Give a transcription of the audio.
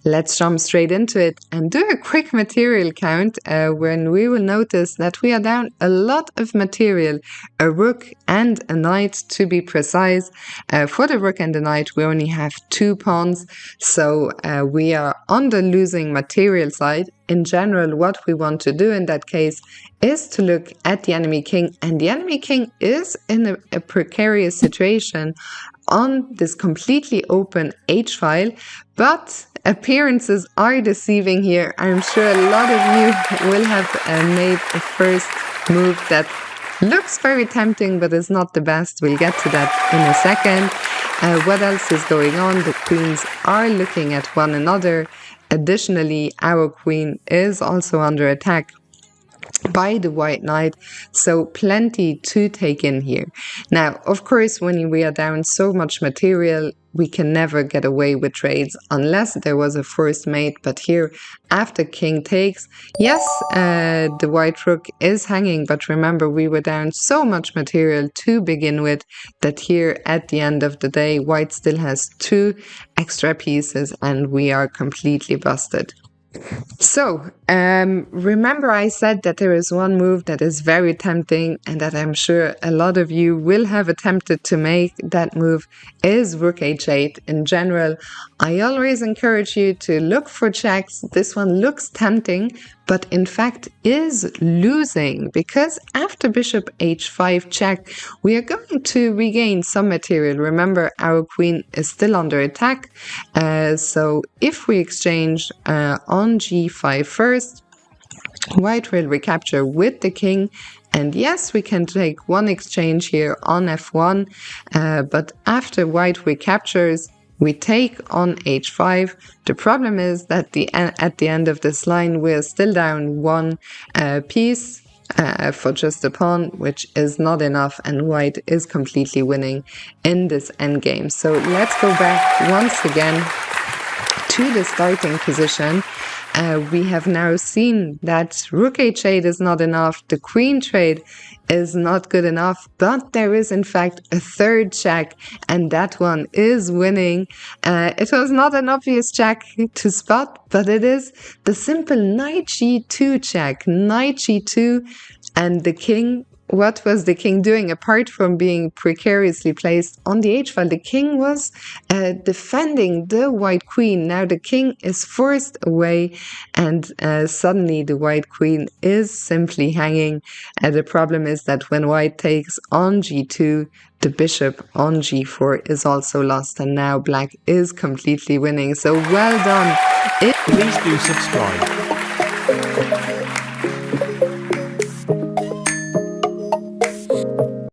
let's jump straight into it and do a quick material count when we will notice that we are down a lot of material, a rook and a knight to be precise. For the rook and the knight we only have 2 pawns, so we are on the losing material side. In general, what we want to do in that case is to look at the enemy king, and the enemy king is in a precarious situation on this completely open h-file, but appearances are deceiving here. I'm sure a lot of you will have made a first move that looks very tempting but is not the best. We'll get to that in a second. What else is going on? The queens are looking at one another. Additionally, our queen is also under attack by the white knight, so plenty to take in here. Now, of course, when we are down so much material, we can never get away with trades unless there was a forced mate. But here, after king takes, yes, the white rook is hanging, but remember, we were down so much material to begin with that here at the end of the day, white still has 2 extra pieces and we are completely busted. So, remember I said that there is one move that is very tempting and that I'm sure a lot of you will have attempted to make. That move is rook h8. In general, I always encourage you to look for checks. This one looks tempting, but in fact is losing, because after bishop h5 check, we are going to regain some material. Remember, our queen is still under attack, so if we exchange on g5 first, white will recapture with the king, and yes, we can take one exchange here on f1, but after white recaptures, we take on h5. The problem is that at the end of this line, we're still down 1 piece for just a pawn, which is not enough, and white is completely winning in this endgame. So let's go back once again to the starting position. We have now seen that rook h8 is not enough, the queen trade is not good enough, but there is in fact a third check, and that one is winning. It was not an obvious check to spot, but it is the simple knight g2 check. Knight g2, and the king, what was the king doing apart from being precariously placed on the h-file? The king was defending the white queen. Now the king is forced away, and suddenly the white queen is simply hanging. The problem is that when white takes on g2, the bishop on g4 is also lost, and now black is completely winning. So well done. Please do subscribe.